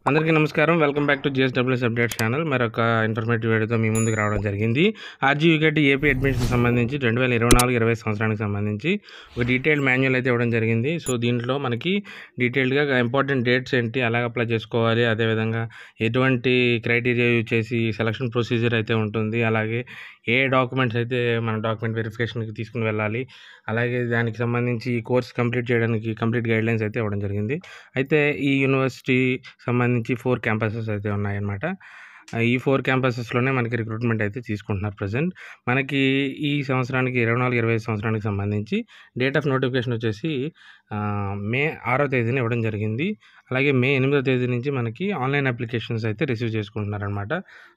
అందరికీ నమస్కారం. Welcome back to GSWS update channel. మరొక ఇన్ఫర్మేటివ్ వీడియోతో మీ ముందుకు రావడం జరిగింది. ఆర్జీయూకేటీ ఏపీ అడ్మిషన్ సంబంధించి 2024-20 సంవత్సరానికి సంబంధించి ఒక డీటెయిల్డ్ మాన్యువల్ అయితే ఇవ్వడం జరిగింది. సో దీంట్లో మనకి డీటెయిల్డ్గా ఇంపార్టెంట్ డేట్స్ ఏంటి, ఎలా అప్లై చేసుకోవాలి, అదేవిధంగా ఎటువంటి క్రైటీరియా యూజ్ చేసి సెలక్షన్ ప్రొసీజర్ అయితే ఉంటుంది, అలాగే ఏ డాక్యుమెంట్స్ అయితే మన డాక్యుమెంట్ వెరిఫికేషన్కి తీసుకుని వెళ్ళాలి, అలాగే దానికి సంబంధించి ఈ కోర్స్ కంప్లీట్ చేయడానికి కంప్లీట్ గైడ్లైన్స్ అయితే ఇవ్వడం జరిగింది. అయితే ఈ యూనివర్సిటీ సంబంధించి 4 క్యాంపసెస్ అయితే ఉన్నాయన్నమాట. ఈ 4 క్యాంపసెస్లోనే మనకి రిక్రూట్మెంట్ అయితే తీసుకుంటున్నారు ప్రజెంట్. మనకి ఈ సంవత్సరానికి 24-25 సంవత్సరానికి సంబంధించి డేట్ ఆఫ్ నోటిఫికేషన్ వచ్చేసి మే 6వ తేదీన ఇవ్వడం జరిగింది. అలాగే మే 8వ తేదీ నుంచి మనకి ఆన్లైన్ అప్లికేషన్స్ అయితే రిసీవ్ చేసుకుంటున్నారనమాట.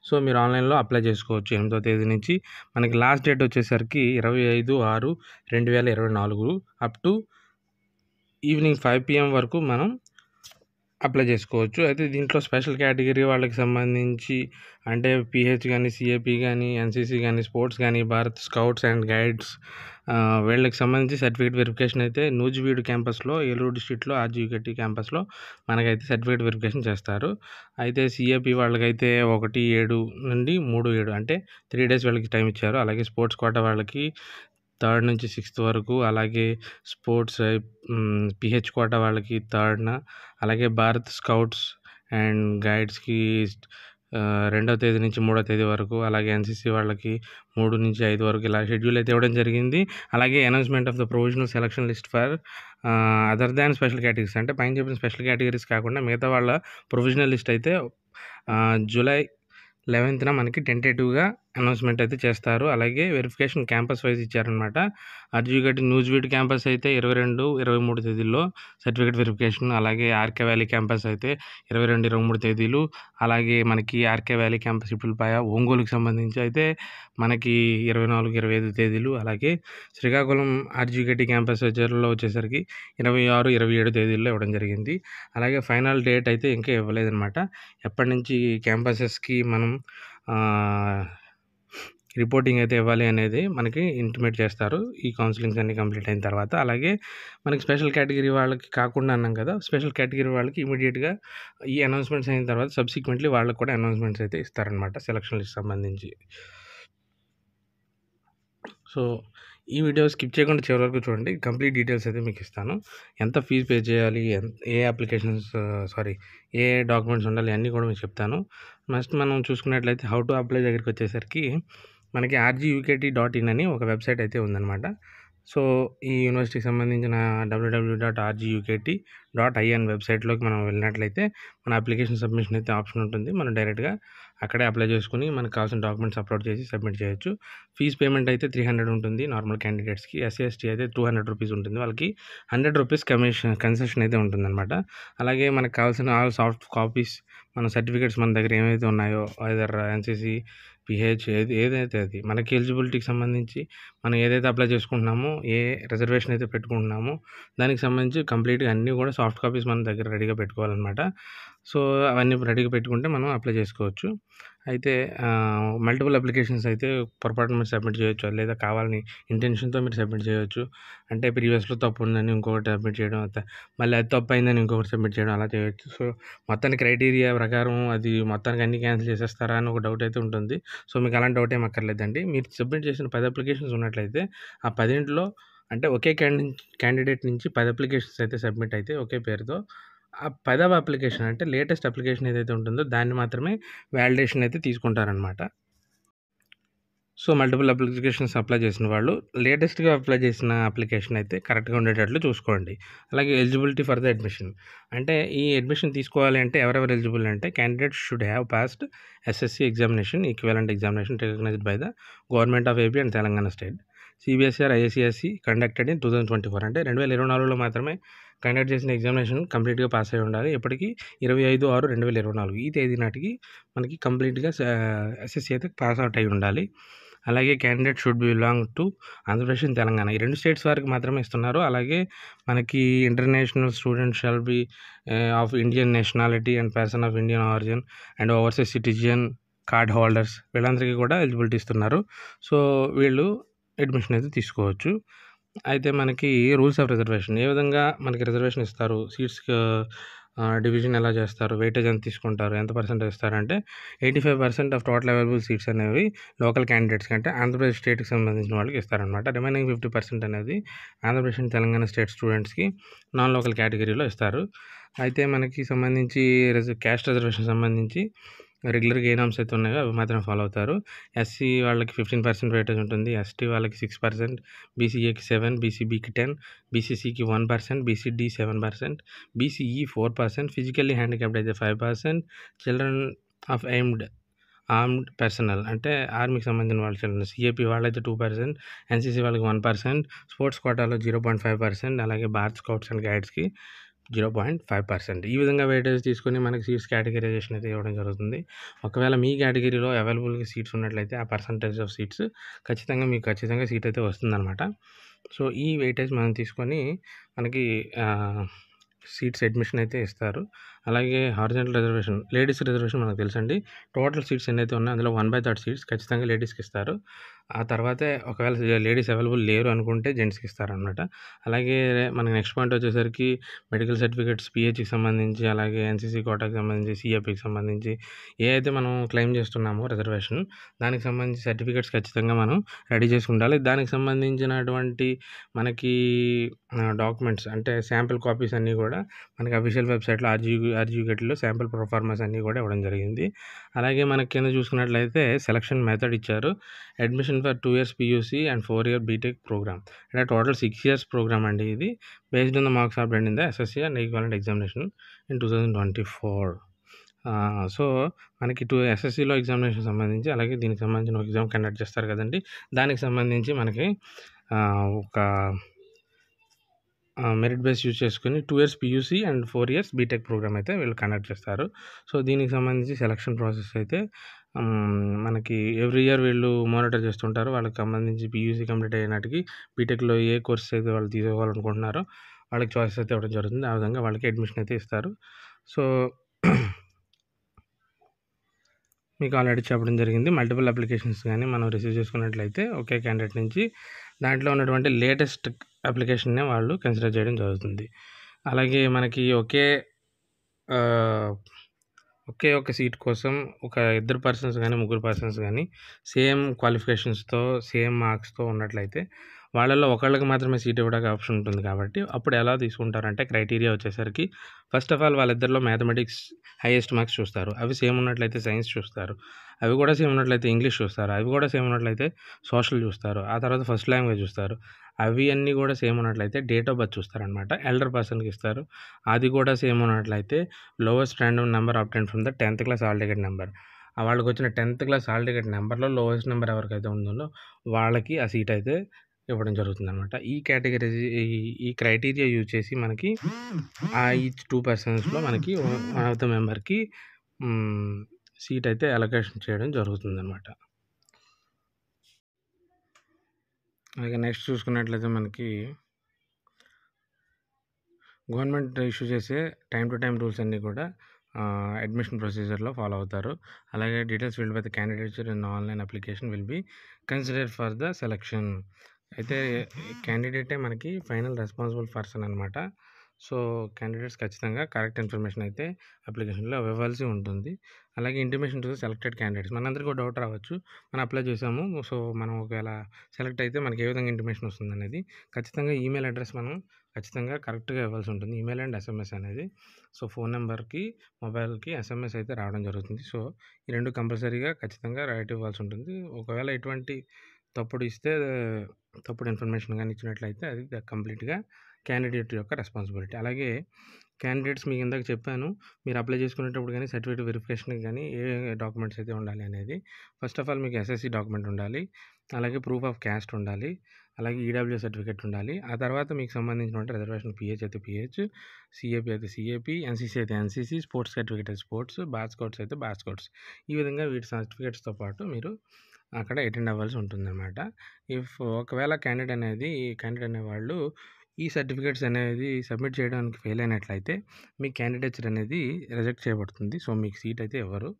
సో మీరు ఆన్లైన్లో అప్లై చేసుకోవచ్చు 8వ తేదీ నుంచి. మనకి లాస్ట్ డేట్ వచ్చేసరికి 25/6/2024 అప్ టు ఈవినింగ్ 5 PM వరకు మనం అప్లై చేసుకోవచ్చు. అయితే దీంట్లో స్పెషల్ కేటగిరీ వాళ్ళకి సంబంధించి అంటే పిహెచ్ కానీ, సిఏపి కానీ, ఎన్సిసి కానీ, స్పోర్ట్స్ కానీ, భారత్ స్కౌట్స్ అండ్ గైడ్స్ వీళ్ళకి సంబంధించి సర్టిఫికేట్ వెరిఫికేషన్ అయితే నూజివీడు క్యాంపస్లో, ఏలూరు డిస్ట్రిక్ట్లో ఆర్జీయూకేటీ క్యాంపస్లో మనకైతే సర్టిఫికేట్ వెరిఫికేషన్ చేస్తారు. అయితే సిఏపి వాళ్ళకైతే 1/7 నుండి 3/7 అంటే 3 days వాళ్ళకి టైం ఇచ్చారు. అలాగే స్పోర్ట్స్ కోటా వాళ్ళకి 3rd నుంచి 6th వరకు, అలాగే స్పోర్ట్స్ పిహెచ్ కోటా వాళ్ళకి 3rd, అలాగే భారత్ స్కౌట్స్ అండ్ గైడ్స్కి 2వ తేదీ నుంచి 3వ తేదీ వరకు, అలాగే ఎన్సిసి వాళ్ళకి 3 నుంచి 5 వరకు ఇలా షెడ్యూల్ అయితే ఇవ్వడం జరిగింది. అలాగే announcement of the provisional selection list for other than special categories అంటే పైన చెప్పిన స్పెషల్ కేటగిరీస్ కాకుండా మిగతా వాళ్ళ ప్రొవిజనల్ లిస్ట్ అయితే జూలై 11th మనకి టెంటేటివ్గా అనౌన్స్మెంట్ అయితే చేస్తారు. అలాగే వెరిఫికేషన్ క్యాంపస్ వైజ్ ఇచ్చారనమాట. ఆర్జీయూకేటీ నూజివీడు క్యాంపస్ అయితే 22, 23 తేదీల్లో సర్టిఫికేట్ వెరిఫికేషన్, అలాగే ఆర్కే వ్యాలీ క్యాంపస్ అయితే 22, 23 తేదీలు, అలాగే మనకి ఆర్కే వ్యాలీ క్యాంపస్ ఇప్పుడుపాయ ఒంగోలుకి సంబంధించి అయితే మనకి 24, 25 తేదీలు, అలాగే శ్రీకాకుళం ఆర్జీయూకేటీ క్యాంపస్ లో వచ్చేసరికి 26, 27 తేదీల్లో ఇవ్వడం జరిగింది. అలాగే ఫైనల్ డేట్ అయితే ఇంకా ఇవ్వలేదన్నమాట. ఎప్పటి నుంచి క్యాంపసెస్కి మనం రిపోర్టింగ్ అయితే ఇవ్వాలి అనేది మనకి ఇంటిమేట్ చేస్తారు ఈ కౌన్సిలింగ్స్ అన్ని కంప్లీట్ అయిన తర్వాత. అలాగే మనకి స్పెషల్ కేటగిరీ వాళ్ళకి కాకుండా అన్నాం కదా, స్పెషల్ కేటగిరీ వాళ్ళకి ఇమీడియట్గా ఈ అనౌన్స్మెంట్స్ అయిన తర్వాత సబ్సిక్వెంట్లీ వాళ్ళకి కూడా అనౌన్స్మెంట్స్ అయితే ఇస్తారనమాట సెలక్షన్ లిస్ట్ సంబంధించి. సో ఈ వీడియో స్కిప్ చేయకుండా చివరి వరకు చూడండి. కంప్లీట్ డీటెయిల్స్ అయితే మీకు ఇస్తాను. ఎంత ఫీజు పే చేయాలి, ఏ అప్లికేషన్స్ ఏ డాక్యుమెంట్స్ ఉండాలి అన్నీ కూడా మీకు చెప్తాను. నెక్స్ట్ మనం చూసుకున్నట్లయితే హౌ టు అప్లై దగ్గరికి వచ్చేసరికి మనకి RGUKT.in అని ఒక వెబ్సైట్ అయితే ఉందన్నమాట. సో ఈ యూనివర్సిటీకి సంబంధించిన www.rgukt.in వెబ్సైట్లోకి మనం వెళ్ళినట్లయితే మన అప్లికేషన్ సబ్మిషన్ అయితే ఆప్షన్ ఉంటుంది. మనం డైరెక్ట్గా అక్కడే అప్లై చేసుకుని మనకు కావాల్సిన డాక్యుమెంట్స్ అప్లోడ్ చేసి సబ్మిట్ చేయొచ్చు. ఫీజు పేమెంట్ అయితే 300 ఉంటుంది నార్మల్ క్యాండిడేట్స్కి. SC/ST అయితే 200 రూపీస్ ఉంటుంది. వాళ్ళకి 100 రూపీస్ కన్సెషన్ అయితే ఉంటుందన్నమాట. అలాగే మనకు కావాల్సిన ఆల్ సాఫ్ట్ కాపీస్, మన సర్టిఫికేట్స్ మన దగ్గర ఏమైతే ఉన్నాయో ఐదర్ ఎన్సిసి, పిహెచ్ ఏదైతే అది మనకి ఎలిజిబిలిటీకి సంబంధించి మనం ఏదైతే అప్లై చేసుకుంటున్నామో, ఏ రిజర్వేషన్ అయితే పెట్టుకుంటున్నామో దానికి సంబంధించి కంప్లీట్గా అన్నీ కూడా సాఫ్ట్ కాపీస్ మన దగ్గర రెడీగా పెట్టుకోవాలన్నమాట. సో అవన్నీ రెడీగా పెట్టుకుంటే మనం అప్లై చేసుకోవచ్చు. అయితే మల్టిపుల్ అప్లికేషన్స్ అయితే పొరపాటున మీరు సబ్మిట్ చేయొచ్చు, లేదా కావాలని ఇంటెన్షన్తో మీరు సబ్మిట్ చేయొచ్చు. అంటే ప్రీవియస్లో తప్పు ఉందని ఇంకొకటి సబ్మిట్ చేయడం, మళ్ళీ అది తప్పు అయిందని ఇంకొకటి సబ్మిట్ చేయడం అలా చేయొచ్చు. సో మొత్తానికి క్రైటీరియా ప్రకారం అది మొత్తానికి అన్నీ క్యాన్సిల్ చేసేస్తారా అని ఒక డౌట్ అయితే ఉంటుంది. సో మీకు అలాంటి డౌట్ ఏం అక్కర్లేదండి. మీరు సబ్మిట్ చేసిన 10 అప్లికేషన్స్ ఉన్నట్లయితే ఆ 10లో అంటే ఒకే క్యాండిడేట్ నుంచి 10 అప్లికేషన్స్ అయితే సబ్మిట్ అయితే ఒకే పేరుతో ఆ 10వ అప్లికేషన్ అంటే లేటెస్ట్ అప్లికేషన్ ఏదైతే ఉంటుందో దాన్ని మాత్రమే వ్యాలిడేషన్ అయితే తీసుకుంటారనమాట. సో మల్టిపుల్ అప్లికేషన్స్ అప్లై చేసిన వాళ్ళు లేటెస్ట్గా అప్లై చేసిన అప్లికేషన్ అయితే కరెక్ట్గా ఉండేటట్లు చూసుకోండి. అలాగే ఎలిజిబిలిటీ ఫర్ ద అడ్మిషన్ అంటే ఈ అడ్మిషన్ తీసుకోవాలి అంటే ఎవరెవరు ఎలిజిబుల్ అంటే candidate should have passed SSC examination, equivalent examination recognised by the government of AP and Telangana state. CBSE or ICSE conducted in 2024 అంటే 2024లో మాత్రమే కండక్ట్ చేసిన ఎగ్జామినేషన్ కంప్లీట్గా పాస్ అయి ఉండాలి. ఇప్పటికీ 25/6/2024 ఈ తేదీ నాటికి మనకి కంప్లీట్గా SSC అయితే పాస్ అవుట్ అయి ఉండాలి. అలాగే candidate should belong to Andhra Pradesh and Telangana ఈ 2 స్టేట్స్ వారికి మాత్రమే ఇస్తున్నారు. అలాగే మనకి international student shall be of Indian nationality and person of Indian origin and overseas citizen card holders వీళ్ళందరికీ కూడా ఎలిజిబిలిటీ ఇస్తున్నారు. సో వీళ్ళు అడ్మిషన్ అయితే తీసుకోవచ్చు. అయితే మనకి రూల్స్ ఆఫ్ రిజర్వేషన్ ఏ విధంగా మనకి రిజర్వేషన్ ఇస్తారు, సీట్స్ డివిజన్ ఎలా చేస్తారు, వెయిటేజ్ ఎంత తీసుకుంటారు, ఎంత పర్సెంటేజ్ ఇస్తారంటే 85% ఆఫ్ టోటల్ అవైలబుల్ సీట్స్ అనేవి లోకల్ క్యాండిడేట్స్కి అంటే ఆంధ్రప్రదేశ్ స్టేట్కి సంబంధించిన వాళ్ళకి ఇస్తారనమాట. రిమైనింగ్ 50% అనేది ఆంధ్రప్రదేశ్ అండ్ తెలంగాణ స్టేట్ స్టూడెంట్స్కి నాన్ లోకల్ కేటగిరీలో ఇస్తారు. అయితే మనకి సంబంధించి క్యాస్ట్ రిజర్వేషన్ సంబంధించి రెగ్యులర్గా ఏ నామ్స్ అయితే ఉన్నాయో అవి మాత్రం ఫాలో అవుతారు. ఎస్సీ వాళ్ళకి 15% వెయిటేజ్ ఉంటుంది, ఎస్టీ వాళ్ళకి 6%, బీసీఏకి 7%, బీసీబీకి 10%, బీసీసీకి 1%, బీసీడీ 7%, బీసీఈ 4%, ఫిజికల్లీ హ్యాండిక్యాప్డ్ అయితే 5%, చిల్డ్రన్ ఆఫ్ ఆర్మ్డ్ పర్సనల్ అంటే ఆర్మీకి సంబంధించిన వాళ్ళ చిల్డ్రన్ సిఏపీ వాళ్ళైతే 2%, ఎన్సీసీ వాళ్ళకి 1%, స్పోర్ట్స్ కోటాలో 0.5%, అలాగే భారత్ స్కౌట్స్ అండ్ గైడ్స్కి 0.5%. ఈ విధంగా వెయిటేజ్ తీసుకొని మనకి సీట్స్ కేటగిరైజేషన్ అయితే ఇవ్వడం జరుగుతుంది. ఒకవేళ మీ కేటగిరీలో అవైలబుల్గా సీట్స్ ఉన్నట్లయితే ఆ పర్సంటేజ్ ఆఫ్ సీట్స్ ఖచ్చితంగా సీట్ అయితే వస్తుందన్నమాట. సో ఈ వెయిటేజ్ మనం తీసుకొని మనకి సీట్స్ అడ్మిషన్ అయితే ఇస్తారు. అలాగే హారిజాంటల్ రిజర్వేషన్, లేడీస్ రిజర్వేషన్ మనకు తెలుసండి. టోటల్ సీట్స్ ఎన్నైతే ఉన్నాయో అందులో 1/3 సీట్స్ ఖచ్చితంగా లేడీస్కి ఇస్తారు. ఆ తర్వాతే ఒకవేళ లేడీస్ అవైలబుల్ లేరు అనుకుంటే జెంట్స్కి ఇస్తారనమాట. అలాగే మనకి నెక్స్ట్ పాయింట్ వచ్చేసరికి మెడికల్ సర్టిఫికేట్స్ పిహెచ్కి సంబంధించి, అలాగే ఎన్సీసీ కోటాకి సంబంధించి, సిఏపికి సంబంధించి ఏ అయితే మనం క్లెయిమ్ చేస్తున్నామో రిజర్వేషన్ దానికి సంబంధించి సర్టిఫికేట్స్ ఖచ్చితంగా మనం రెడీ చేసి ఉండాలి. దానికి సంబంధించినటువంటి మనకి డాక్యుమెంట్స్ అంటే శాంపిల్ కాపీస్ అన్నీ కూడా మనకి అఫీషియల్ వెబ్సైట్లో ఆర్జీయూగేట్లో శాంపిల్ ప్రొఫార్మాస్ అన్నీ కూడా ఇవ్వడం జరిగింది. అలాగే మనకి కింద చూసుకున్నట్లయితే సెలక్షన్ మెథడ్ ఇచ్చారు. Admission for 2 years PUC and 4 year B Tech programme అంటే టోటల్ 6 years ప్రోగ్రామ్ అండి ఇది. Based on the marks obtained in the SSC and equivalent examination in 2024. So మనకి ఎస్ఎస్సీలో ఎగ్జామినేషన్ సంబంధించి, అలాగే దీనికి సంబంధించిన ఎగ్జామ్ కండక్ట్ చేస్తారు కదండి, దానికి సంబంధించి మనకి ఒక మెరిట్ బేస్ యూజ్ చేసుకుని 2 years PUC and 4 years B Tech programme అయితే వీళ్ళు కండక్ట్ చేస్తారు. సో దీనికి సంబంధించి సెలక్షన్ ప్రాసెస్ అయితే మనకి ఎవ్రీ ఇయర్ వీళ్ళు మానిటర్ చేస్తుంటారు. వాళ్ళకి సంబంధించి PUC కంప్లీట్ అయినట్టుకి బీటెక్లో ఏ కోర్సెస్ అయితే వాళ్ళు తీసుకోవాలనుకుంటున్నారో వాళ్ళకి చాయిస్ అయితే ఇవ్వడం జరుగుతుంది. ఆ విధంగా వాళ్ళకి అడ్మిషన్ అయితే ఇస్తారు. సో మీకు ఆల్రెడీ చెప్పడం జరిగింది. మల్టిపుల్ అప్లికేషన్స్ కానీ మనం రిసీవ్ చేసుకున్నట్లయితే ఒకే క్యాండిడేట్ నుంచి దాంట్లో ఉన్నటువంటి లేటెస్ట్ అప్లికేషన్నే వాళ్ళు కన్సిడర్ చేయడం జరుగుతుంది. అలాగే మనకి ఒకే సీట్ కోసం ఒక 2 పర్సన్స్ కానీ 3 పర్సన్స్ కానీ సేమ్ క్వాలిఫికేషన్స్తో సేమ్ మార్క్స్తో ఉన్నట్లయితే వాళ్ళల్లో ఒకళ్ళకి మాత్రమే సీట్ ఇవ్వడానికి ఆప్షన్ ఉంటుంది. కాబట్టి అప్పుడు ఎలా తీసుకుంటారంటే క్రైటీరియా వచ్చేసరికి ఫస్ట్ ఆఫ్ ఆల్ వాళ్ళిద్దరిలో మ్యాథమెటిక్స్ హైయెస్ట్ మార్క్స్ చూస్తారు. అవి సేమ్ ఉన్నట్లయితే సైన్స్ చూస్తారు. అవి కూడా సేమ్ ఉన్నట్లయితే ఇంగ్లీష్ చూస్తారు. అవి కూడా సేమ్ ఉన్నట్లయితే సోషల్ చూస్తారు. ఆ తర్వాత ఫస్ట్ లాంగ్వేజ్ చూస్తారు. అవి అన్నీ కూడా సేమ్ ఉన్నట్లయితే డేట్ ఆఫ్ బర్త్ చూస్తారనమాట. ఎల్డర్ పర్సన్కి ఇస్తారు. అది కూడా సేమ్ ఉన్నట్లయితే lowest random number obtained from the 10th class hall ticket number. వాళ్ళకి వచ్చిన 10th class హాల్ టికెట్ నెంబర్లో లోవెస్ట్ నెంబర్ ఎవరికైతే ఉందో వాళ్ళకి ఆ సీట్ అయితే ఇవ్వడం జరుగుతుందనమాట. ఈ క్రైటీరియా యూజ్ చేసి మనకి ఈచ్ 2 personsలో మనకి 1 of the మెంబర్కి సీట్ అయితే అలొకేషన్ చేయడం జరుగుతుందనమాట. అలాగే నెక్స్ట్ చూసుకున్నట్లయితే మనకి గవర్నమెంట్ ఇష్యూ చేసే టైం టు టైం రూల్స్ అన్నీ కూడా అడ్మిషన్ ప్రొసీజర్లో ఫాలో అవుతారు. అలాగే details filled by the candidates in online application will be considered for the selection. అయితే క్యాండిడేటే మనకి ఫైనల్ రెస్పాన్సిబుల్ పర్సన్ అనమాట. సో క్యాండిడేట్స్ ఖచ్చితంగా కరెక్ట్ ఇన్ఫర్మేషన్ అయితే అప్లికేషన్లో ఇవ్వాల్సి ఉంటుంది. అలాగే ఇంటిమేషన్ టు సెలెక్టెడ్ క్యాండిడేట్స్, మనందరికీ ఒక డౌట్ రావచ్చు, మనం అప్లై చేసాము, సో మనం ఒకవేళ సెలెక్ట్ అయితే మనకి ఏ విధంగా ఇంటిమేషన్ వస్తుంది అనేది. ఖచ్చితంగా ఈమెయిల్ అడ్రస్ మనం ఖచ్చితంగా కరెక్ట్గా ఇవ్వాల్సి ఉంటుంది, ఈమెయిల్ అండ్ SMS అనేది. సో ఫోన్ నెంబర్కి, మొబైల్కి SMS అయితే రావడం జరుగుతుంది. సో ఈ రెండు కంపల్సరీగా ఖచ్చితంగా రైట్ ఇవ్వాల్సి ఉంటుంది. ఒకవేళ ఎటువంటి తప్పుడు ఇన్ఫర్మేషన్ కానీ ఇచ్చినట్లయితే అది కంప్లీట్గా క్యాండిడేట్ యొక్క రెస్పాన్సిబిలిటీ. అలాగే క్యాండిడేట్స్ మీకు ఇందాక చెప్పాను, మీరు అప్లై చేసుకునేటప్పుడు కానీ సర్టిఫికేట్ వెరిఫికేషన్కి కానీ ఏ డాక్యుమెంట్స్ అయితే ఉండాలి అనేది. ఫస్ట్ ఆఫ్ ఆల్ మీకు SSC డాక్యుమెంట్ ఉండాలి, అలాగే ప్రూఫ్ ఆఫ్ క్యాస్ట్ ఉండాలి, అలాగే EWS సర్టిఫికేట్ ఉండాలి. ఆ తర్వాత మీకు సంబంధించినటువంటి రిజర్వేషన్ PH అయితే PH, CAP అయితే CAP, NCC అయితే NCC, స్పోర్ట్స్ సర్టిఫికేట్ అయితే స్పోర్ట్స్, బార్ స్కౌట్స్ అయితే బార్ స్కౌట్స్. ఈ విధంగా వీటి సర్టిఫికేట్స్తో పాటు మీరు అక్కడ అటెండ్ అవ్వాల్సి ఉంటుందన్నమాట. ఒకవేళ క్యాండిడేట్ అనేవాళ్ళు ఈ సర్టిఫికేట్స్ అనేది సబ్మిట్ చేయడానికి ఫెయిల్ అయినట్లయితే మీ క్యాండిడేచర్ అనేది రిజెక్ట్ చేయబడుతుంది. సో మీకు సీట్ అయితే ఇవ్వరు.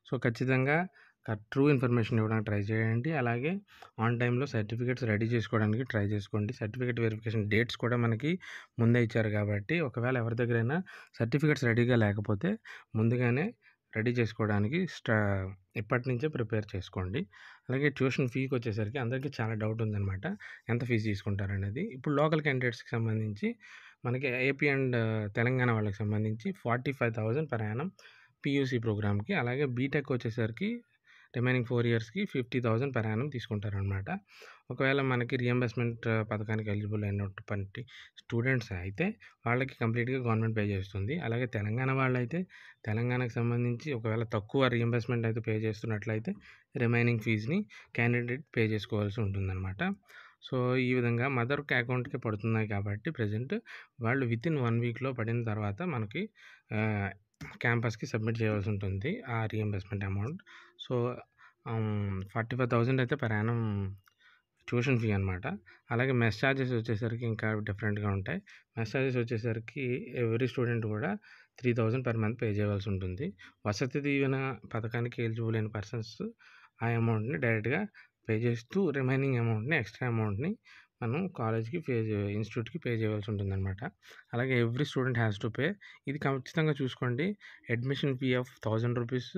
సో ఖచ్చితంగా ట్రూ ఇన్ఫర్మేషన్ ఇవ్వడానికి ట్రై చేయండి. అలాగే ఆన్ టైంలో సర్టిఫికేట్స్ రెడీ చేసుకోవడానికి ట్రై చేసుకోండి. సర్టిఫికేట్ వెరిఫికేషన్ డేట్స్ కూడా మనకి ముందే ఇచ్చారు కాబట్టి ఒకవేళ ఎవరి దగ్గరైనా సర్టిఫికేట్స్ రెడీగా లేకపోతే ముందుగానే రెడీ చేసుకోవడానికి ఇప్పటి నుంచే ప్రిపేర్ చేసుకోండి. అలాగే ట్యూషన్ ఫీకి వచ్చేసరికి అందరికీ చాలా డౌట్ ఉందన్నమాట. ఎంత ఫీజు తీసుకుంటారనేది. ఇప్పుడు లోకల్ క్యాండిడేట్స్కి సంబంధించి మనకి ఏపీ అండ్ తెలంగాణ వాళ్ళకి సంబంధించి 45,000 పర్ యానం పీయూసీ ప్రోగ్రామ్కి. అలాగే బీటెక్ వచ్చేసరికి రిమైనింగ్ 4 ఇయర్స్కి 50,000 పర్ యానం తీసుకుంటారనమాట. ఒకవేళ మనకి రియంబర్స్మెంట్ పథకానికి ఎలిజిబుల్ అయినటువంటి స్టూడెంట్స్ అయితే వాళ్ళకి కంప్లీట్గా గవర్నమెంట్ పే చేస్తుంది. అలాగే తెలంగాణ వాళ్ళైతే తెలంగాణకు సంబంధించి ఒకవేళ తక్కువ రియంబర్స్మెంట్ అయితే పే చేస్తున్నట్లయితే రిమైనింగ్ ఫీజుని క్యాండిడేట్ పే చేసుకోవాల్సి ఉంటుందన్నమాట. సో ఈ విధంగా మదర్కి అకౌంట్కి పడుతున్నాయి కాబట్టి ప్రజెంట్ వాళ్ళు వితిన్ 1 వీక్లో పడిన తర్వాత మనకి క్యాంపస్కి సబ్మిట్ చేయవలసి ఉంటుంది ఆ రియంబర్స్మెంట్ అమౌంట్. సో 45,000 అయితే పర్ యానం ట్యూషన్ ఫీ అనమాట. అలాగే మెస్ ఛార్జెస్ వచ్చేసరికి ఇంకా డిఫరెంట్గా ఉంటాయి. మెస్ ఛార్జెస్ వచ్చేసరికి ఎవ్రీ స్టూడెంట్ కూడా 3,000 పర్ మంత్ పే చేయవలసి ఉంటుంది. వసతి దీవెన పథకానికి ఎలిజిబుల్ అయిన పర్సన్స్ ఆ అమౌంట్ని డైరెక్ట్గా పే చేస్తూ రిమైనింగ్ అమౌంట్ని ఎక్స్ట్రా అమౌంట్ని మనం కాలేజ్కి ఇన్స్టిట్యూట్కి పే చేయవలసి ఉంటుందన్నమాట. అలాగే every student has to pay. ఇది ఖచ్చితంగా చూసుకోండి. Admission fee of 1,000 rupees.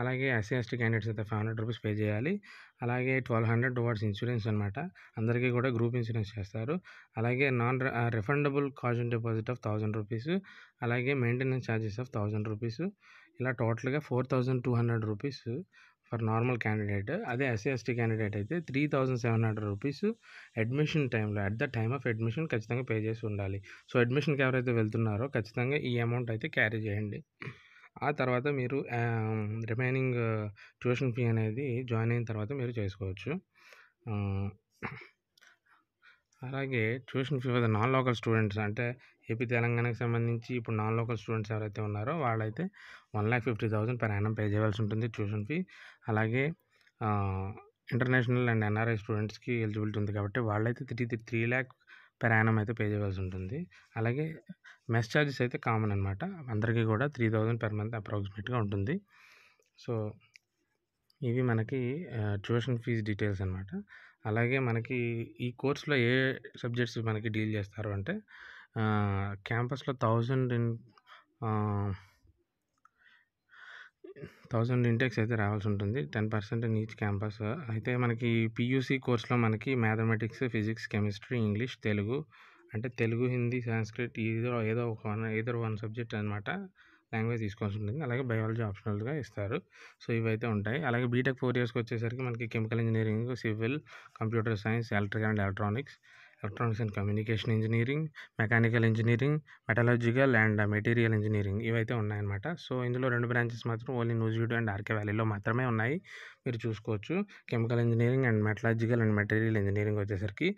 అలాగే ఎస్సీ ఎస్టీ క్యాండిడేట్స్ అయితే 500 రూపీస్ పే చేయాలి. అలాగే 1,200 టువర్డ్స్ ఇన్సూరెన్స్ అనమాట. అందరికీ కూడా గ్రూప్ ఇన్సూరెన్స్ చేస్తారు. అలాగే refundable cost deposit of 1,000 rupees. అలాగే మెయింటెనెన్స్ ఛార్జెస్ ఆఫ్ 1,000 రూపీస్. ఇలా టోటల్గా 4,200 రూపీస్ ఫర్ నార్మల్ క్యాండిడేట్. అదే ఎస్సీ ఎస్టీ క్యాండిడేట్ అయితే 3,700 రూపీస్ అడ్మిషన్ టైంలో at the time of admission ఖచ్చితంగా పే చేసి ఉండాలి. సో అడ్మిషన్కి ఎవరైతే వెళ్తున్నారో ఖచ్చితంగా ఈ అమౌంట్ అయితే క్యారీ చేయండి. ఆ తర్వాత మీరు రిమైనింగ్ ట్యూషన్ ఫీ అనేది జాయిన్ అయిన తర్వాత మీరు చేసుకోవచ్చు. అలాగే tuition fee for non local students అంటే ఏపీ తెలంగాణకి సంబంధించి ఇప్పుడు నాన్ లోకల్ స్టూడెంట్స్ ఎవరైతే ఉన్నారో వాళ్ళైతే 1,50,000 పర్ యానం పే చేయవలసి ఉంటుంది ట్యూషన్ ఫీ. అలాగే ఇంటర్నేషనల్ అండ్ ఎన్ఆర్ఐ స్టూడెంట్స్కి ఎలిజిబిలిటీ ఉంది కాబట్టి వాళ్ళైతే 3 lakh పర్ యానం అయితే పే చేయవలసి ఉంటుంది. అలాగే మెస్ ఛార్జెస్ అయితే కామన్ అనమాట. అందరికీ కూడా 3,000 పర్ మంత్ అప్రాక్సిమేట్గా ఉంటుంది. సో ఇవి మనకి ట్యూషన్ ఫీజ్ డీటెయిల్స్ అనమాట. అలాగే మనకి ఈ కోర్స్లో ఏ సబ్జెక్ట్స్ మనకి డీల్ చేస్తారు అంటే క్యాంపస్లో 1,000 ఇంటెక్స్ అయితే రావాల్సి ఉంటుంది. 10% ఇన్ ఈచ్ క్యాంపస్. అయితే మనకి పీయూసీ కోర్స్లో మనకి mathematics, physics, chemistry, English, Telugu అంటే తెలుగు, హిందీ, సాంస్క్రిట్ ఏదో వన్ సబ్జెక్ట్ అనమాట లాంగ్వేజ్ తీసుకోవాల్సి ఉంటుంది. అలాగే బయాలజీ ఆప్షనల్గా ఇస్తారు. సో ఇవైతే ఉంటాయి. అలాగే బీటెక్ 4 ఇయర్స్కి వచ్చేసరికి మనకి chemical engineering, civil, computer science, electrical and electronics and communication engineering, mechanical engineering, metallurgical and material engineering ఇవైతే ఉన్నాయన్నమాట. సో ఇందులో 2 బ్రాంచెస్ మాత్రం ఓన్లీ నూజివీడు అండ్ ఆర్కే వ్యాలీలో మాత్రమే ఉన్నాయి. మీరు చూసుకోవచ్చు. Chemical engineering and metallurgical and material engineering వచ్చేసరికి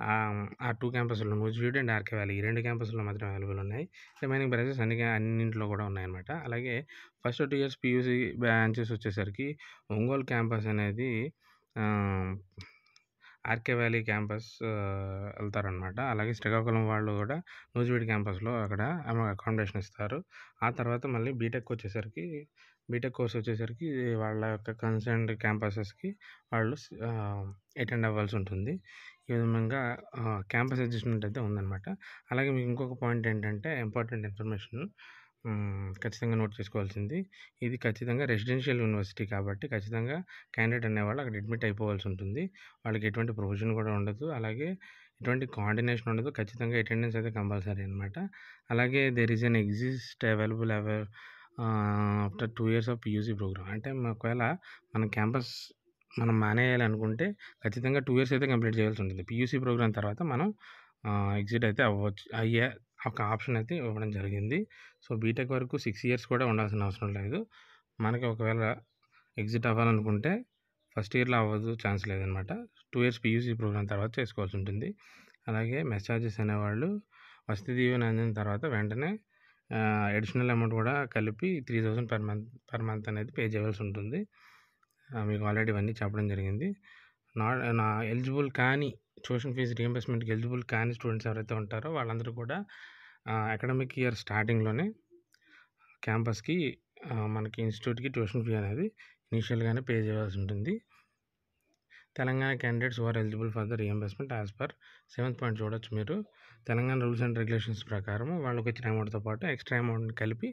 ఆ 2 క్యాంపస్లో నూజివీడు అండ్ ఆర్కే వ్యాలీ ఈ 2 క్యాంపస్లో మాత్రం అవైలబుల్ ఉన్నాయి. రిమైనింగ్ బ్రాంచెస్ అన్నింటిలో కూడా ఉన్నాయన్నమాట. అలాగే ఫస్ట్ 2 ఇయర్స్ పీయూసీ బ్రాంచెస్ వచ్చేసరికి ఒంగోలు క్యాంపస్ అనేది ఆర్కే వ్యాలీ క్యాంపస్ వెళ్తారనమాట. అలాగే శ్రీకాకుళం వాళ్ళు కూడా నూజివీడు క్యాంపస్లో అక్కడ అకామిడేషన్ ఇస్తారు. ఆ తర్వాత మళ్ళీ బీటెక్ కోర్స్ వచ్చేసరికి వాళ్ళ యొక్క కన్సర్న్డ్ క్యాంపసెస్కి వాళ్ళు అటెండ్ అవ్వాల్సి ఉంటుంది. ఈ విధంగా క్యాంపస్ అడ్జస్ట్మెంట్ అయితే ఉందన్నమాట. అలాగే మీకు ఇంకొక పాయింట్ ఏంటంటే ఇంపార్టెంట్ ఇన్ఫర్మేషన్ ఖచ్చితంగా నోట్ చేసుకోవాల్సింది. ఇది ఖచ్చితంగా రెసిడెన్షియల్ యూనివర్సిటీ కాబట్టి ఖచ్చితంగా క్యాండిడేట్ అనేవాళ్ళు అక్కడ అడ్మిట్ అయిపోవాల్సి ఉంటుంది. వాళ్ళకి ఎటువంటి ప్రొవిజన్ కూడా ఉండదు. అలాగే ఎటువంటి కోఆర్డినేషన్ ఉండదు. ఖచ్చితంగా అటెండెన్స్ అయితే కంపల్సరీ అనమాట. అలాగే there is an available after 2 years of PUC programme. అంటే ఒకవేళ మన క్యాంపస్ మనం మానేయాలి అనుకుంటే ఖచ్చితంగా 2 years అయితే కంప్లీట్ చేయాల్సి ఉంటుంది. పీయూసీ ప్రోగ్రామ్ తర్వాత మనం ఎగ్జిట్ అయితే అయ్యే ఒక ఆప్షన్ అయితే ఇవ్వడం జరిగింది. సో బీటెక్ వరకు 6 years కూడా ఉండాల్సిన అవసరం లేదు. మనకి ఒకవేళ ఎగ్జిట్ అవ్వాలనుకుంటే ఫస్ట్ ఇయర్లో అవ్వదు, ఛాన్స్ లేదనమాట. 2 years పీయూసీ ప్రోగ్రామ్ తర్వాత చేసుకోవాల్సి ఉంటుంది. అలాగే మెస్ ఛార్జెస్ అనేవాళ్ళు వసతి దీవెన అందిన తర్వాత వెంటనే అడిషనల్ అమౌంట్ కూడా కలిపి 3,000 పర్ మంత్ అనేది పే చేయవలసి ఉంటుంది. మీకు ఆల్రెడీ ఇవన్నీ చెప్పడం జరిగింది. నా ఎలిజిబుల్ కానీ ట్యూషన్ ఫీజు రీయింబర్స్మెంట్కి ఎలిజిబుల్ కానీ స్టూడెంట్స్ ఎవరైతే ఉంటారో వాళ్ళందరూ కూడా అకాడమిక్ ఇయర్ స్టార్టింగ్లోనే క్యాంపస్కి మనకి ఇన్స్టిట్యూట్‌కి ట్యూషన్ ఫీ అనేది ఇనీషియల్‌గానే పే చేయాల్సి ఉంటుంది. Telangana candidates are eligible for the reimbursement as per 7th point చూడొచ్చు మీరు. తెలంగాణ రూల్స్ అండ్ రెగ్యులేషన్స్ ప్రకారం వాళ్ళకి వచ్చిన అమౌంట్తో పాటు ఎక్స్ట్రా అమౌంట్ని కలిపి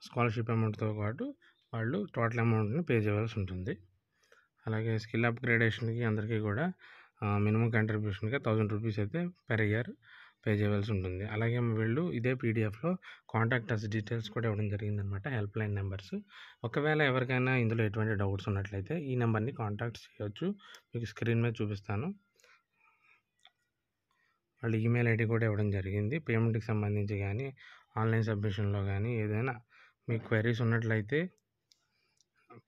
స్కాలర్షిప్ అమౌంట్తో పాటు వాళ్ళు టోటల్ అమౌంట్ని పే చేయాల్సి ఉంటుంది. అలాగే స్కిల్ అప్గ్రేడేషన్కి అందరికీ కూడా మినిమం కంట్రిబ్యూషన్గా 1000 రూపీస్ అయితే పెర్ ఇయర్ పే చేయవలసి ఉంటుంది. అలాగే వీళ్ళు ఇదే పీడిఎఫ్లో కాంటాక్ట్ అస్ డీటెయిల్స్ కూడా ఇవ్వడం జరిగిందనమాట, హెల్ప్ లైన్ నెంబర్స్. ఒకవేళ ఎవరికైనా ఇందులో ఎటువంటి డౌట్స్ ఉన్నట్లయితే ఈ నెంబర్ని కాంటాక్ట్ చేయొచ్చు. మీకు స్క్రీన్ మీద చూపిస్తాను. వాళ్ళ ఈమెయిల్ ఐడి కూడా ఇవ్వడం జరిగింది. పేమెంట్కి సంబంధించి కానీ ఆన్లైన్ సబ్మిషన్లో కానీ ఏదైనా మీకు క్వైరీస్ ఉన్నట్లయితే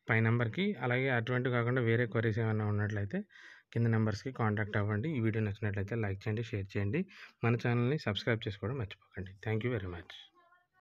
పై నెంబర్కి, అలాగే అటువంటివి కాకుండా వేరే క్వైరీస్ ఏమైనా ఉన్నట్లయితే కింద నెంబర్స్కి కాంటాక్ట్ అవ్వండి. ఈ వీడియో నచ్చినట్లయితే లైక్ చేయండి, షేర్ చేయండి. మన ఛానల్ని సబ్స్క్రైబ్ చేసుకోవడం మర్చిపోకండి. Thank you very much.